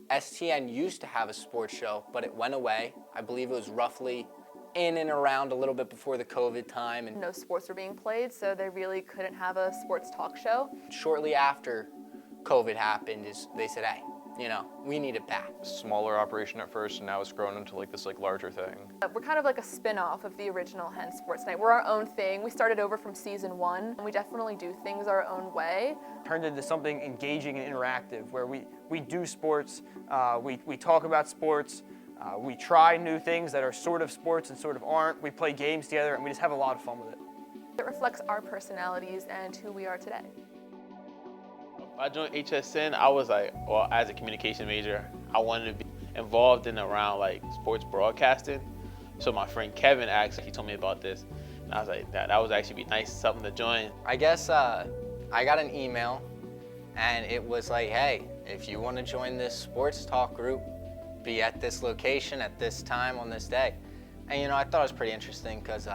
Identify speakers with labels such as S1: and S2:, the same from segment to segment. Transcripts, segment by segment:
S1: STN used to have a sports show, but it went away. I believe it was roughly in and around a little bit before the COVID time. And
S2: no sports were being played, so they really couldn't have a sports talk show.
S1: shortly after COVID happened, they said, hey, we need it back.
S3: Smaller operation at first, and now it's grown into this larger thing.
S2: We're kind of like a spin-off of the original Hen Sports Night. We're our own thing. We started over from season 1, and we definitely do things our own way.
S4: Turned into something engaging and interactive, where we do sports, we talk about sports, we try new things that are sort of sports and sort of aren't. We play games together, and we just have a lot of fun with it.
S2: It reflects our personalities and who we are today.
S5: I joined HSN, I was as a communication major, I wanted to be involved in around sports broadcasting. So my friend Kevin he told me about this, and I was like, that would actually be nice, something to join.
S1: I guess I got an email, and it was like, hey, if you want to join this sports talk group, be at this location at this time on this day. And I thought it was pretty interesting because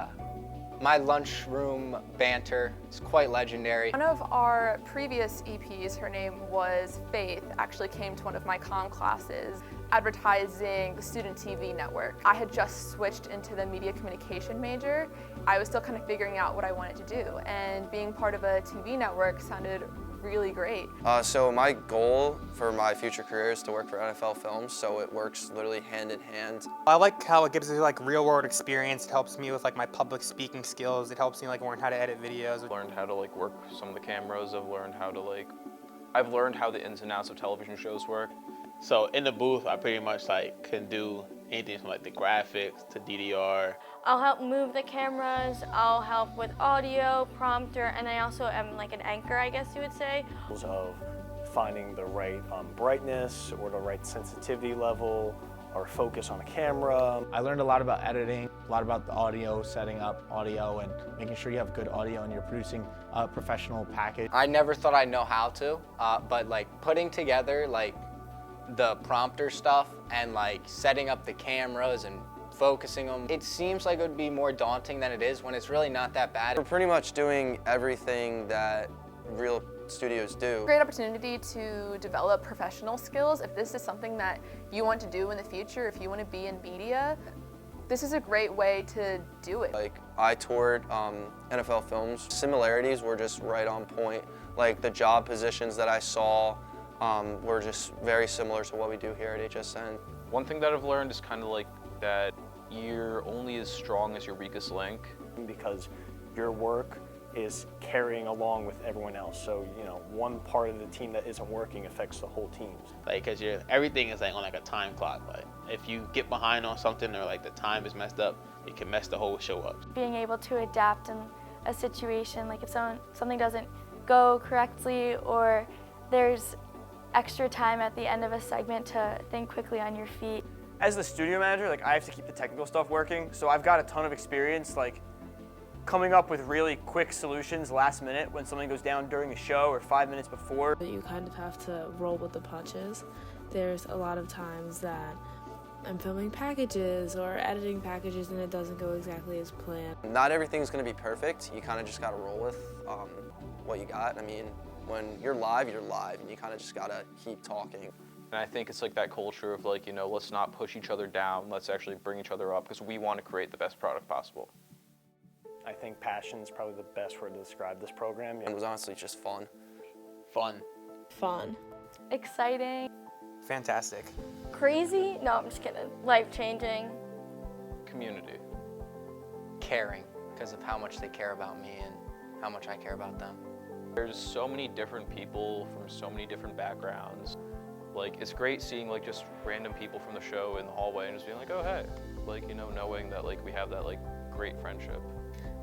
S1: my lunchroom banter is quite legendary.
S2: One of our previous EPs, her name was Faith, actually came to one of my comm classes advertising the student TV network. I had just switched into the media communication major. I was still kind of figuring out what I wanted to do, and being part of a TV network sounded really great.
S6: So my goal for my future career is to work for NFL Films, so it works literally hand in hand.
S7: I like how it gives me real world experience. It helps me with my public speaking skills. It helps me learn how to edit videos.
S3: I've learned how to work some of the cameras. I've learned how the ins and outs of television shows work.
S5: So in the booth, I pretty much can do anything from the graphics to DDR.
S8: I'll help move the cameras, I'll help with audio, prompter, and I also am an anchor, I guess you would say.
S9: Of finding the right brightness or the right sensitivity level or focus on a camera.
S10: I learned a lot about editing, a lot about the audio, setting up audio and making sure you have good audio and you're producing a professional package.
S1: I never thought I'd know how to, but putting together the prompter stuff and setting up the cameras and focusing them, it seems like it would be more daunting than it is when it's really not that bad.
S6: We're pretty much doing everything that real studios do.
S2: Great opportunity to develop professional skills. If this is something that you want to do in the future, if you want to be in media, this is a great way to do it.
S6: I toured NFL Films. Similarities were just right on point. The job positions that I saw were just very similar to what we do here at HSN.
S3: One thing that I've learned is that you're only as strong as your weakest link.
S9: Because your work is carrying along with everyone else. So, one part of the team that isn't working affects the whole team.
S5: Because everything is on a time clock. If you get behind on something or the time is messed up, it can mess the whole show up.
S8: Being able to adapt in a situation, if something doesn't go correctly or there's extra time at the end of a segment to think quickly on your feet.
S4: As the studio manager, I have to keep the technical stuff working, so I've got a ton of experience, coming up with really quick solutions last minute when something goes down during the show or 5 minutes before.
S11: You kind of have to roll with the punches. There's a lot of times that I'm filming packages or editing packages and it doesn't go exactly as planned.
S6: Not everything's going to be perfect. You kind of just got to roll with what you got. When you're live, and you kind of just got to keep talking.
S3: And I think it's that culture of let's not push each other down, let's actually bring each other up because we want to create the best product possible.
S9: I think passion is probably the best word to describe this program.
S6: It was honestly just fun.
S5: Fun.
S11: Fun.
S8: Exciting.
S7: Fantastic.
S8: Crazy? No, I'm just kidding. Life-changing.
S3: Community.
S1: Caring, because of how much they care about me and how much I care about them.
S3: There's so many different people from so many different backgrounds. It's great seeing just random people from the show in the hallway and just being oh hey, knowing that we have that great friendship.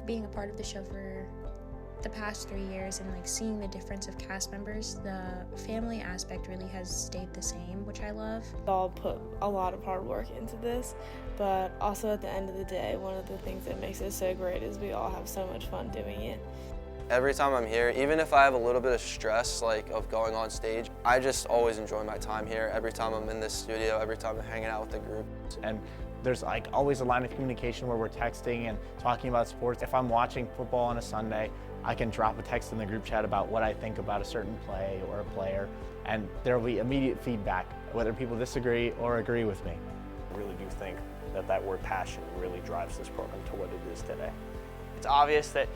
S12: Being a part of the show for the past 3 years and seeing the difference of cast members, the family aspect really has stayed the same, which I love.
S11: We all put a lot of hard work into this, but also at the end of the day, one of the things that makes it so great is we all have so much fun doing it.
S6: Every time I'm here, even if I have a little bit of stress of going on stage, I just always enjoy my time here. Every time I'm in this studio, every time I'm hanging out with the group.
S10: And there's always a line of communication where we're texting and talking about sports. If I'm watching football on a Sunday, I can drop a text in the group chat about what I think about a certain play or a player, and there will be immediate feedback whether people disagree or agree with me.
S9: I really do think that that word passion really drives this program to what it is today.
S4: It's obvious that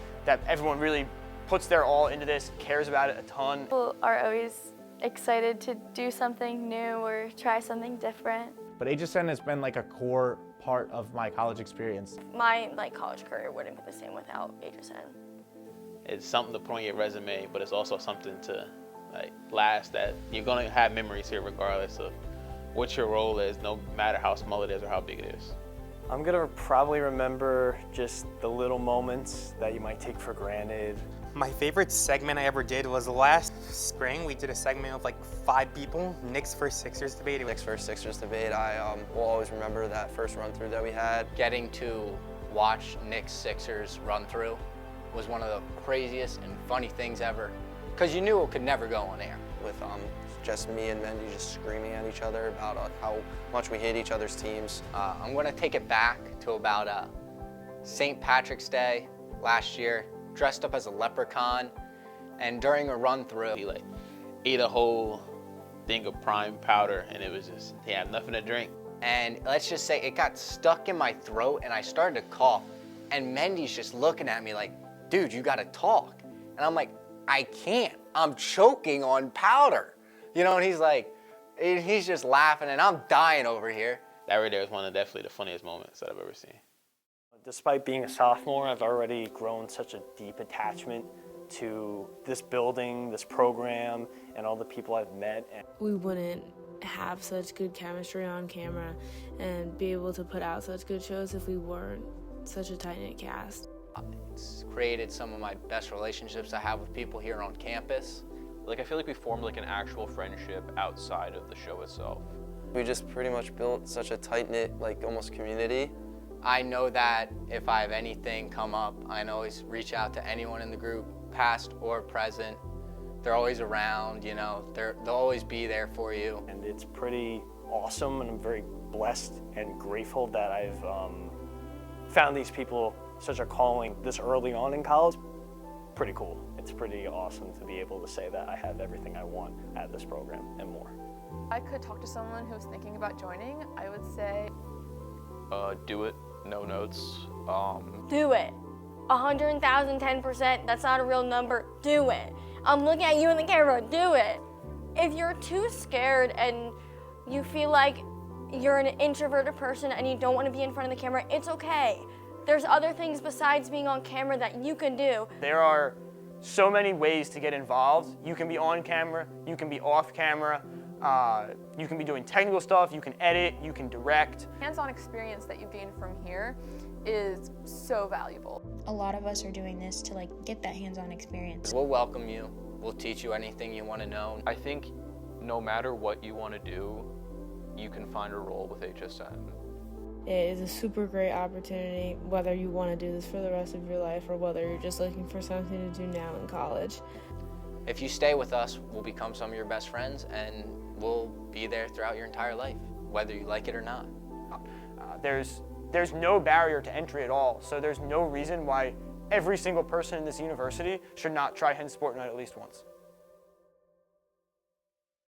S4: everyone really puts their all into this, cares about it a ton.
S8: People are always excited to do something new or try something different.
S10: But HSN has been like a core part of my college experience.
S8: My college career wouldn't be the same without HSN.
S5: It's something to put on your resume, but it's also something to last, that you're gonna have memories here regardless of what your role is, no matter how small it is or how big it is.
S9: I'm gonna probably remember just the little moments that you might take for granted.
S7: My favorite segment I ever did was last spring. We did a segment of like 5 people, Knicks vs. Sixers debate.
S6: Knicks vs. Sixers debate, I will always remember that first run through that we had.
S1: Getting to watch Knicks Sixers run through was one of the craziest and funny things ever, because you knew it could never go on air.
S6: With just me and Mendy just screaming at each other about how much we hate each other's teams.
S1: I'm gonna take it back to about St. Patrick's Day last year, dressed up as a leprechaun, and during a run through,
S5: He ate a whole thing of prime powder, and it was just, he had nothing to drink.
S1: And let's just say it got stuck in my throat and I started to cough, and Mendy's just looking at me like, dude, you gotta talk. And I'm like, I can't, I'm choking on powder. You know, and he's like, he's just laughing and I'm dying over here.
S5: That right there was one of definitely the funniest moments that I've ever seen.
S9: Despite being a sophomore, I've already grown such a deep attachment to this building, this program, and all the people I've met.
S11: We wouldn't have such good chemistry on camera and be able to put out such good shows if we weren't such a tight-knit cast.
S1: It's created some of my best relationships I have with people here on campus.
S3: I feel like we formed an actual friendship outside of the show itself.
S6: We just pretty much built such a tight-knit, almost community.
S1: I know that if I have anything come up, I can always reach out to anyone in the group, past or present. They're always around, you know, they'll always be there for you.
S9: And it's pretty awesome, and I'm very blessed and grateful that I've found these people such a calling this early on in college. Pretty cool. It's pretty awesome to be able to say that I have everything I want at this program and more.
S2: I could talk to someone who's thinking about joining. I would say,
S3: Do it, no notes.
S8: Do it. 100,000, 10%, that's not a real number. Do it. I'm looking at you in the camera. Do it. If you're too scared and you feel like you're an introverted person and you don't want to be in front of the camera, it's okay. There's other things besides being on camera that you can do.
S4: There are so many ways to get involved. You can be on camera, you can be off camera, you can be doing technical stuff, you can edit, you can direct.
S2: hands-on experience that you gain from here is so valuable.
S12: A lot of us are doing this to get that hands-on experience.
S1: We'll welcome you. We'll teach you anything you want to know.
S3: I think no matter what you want to do, you can find a role with HSN.
S11: It is a super great opportunity, whether you want to do this for the rest of your life or whether you're just looking for something to do now in college.
S1: If you stay with us, we'll become some of your best friends and we'll be there throughout your entire life, whether you like it or not.
S4: There's no barrier to entry at all, so there's no reason why every single person in this university should not try Hen Sport Night at least once.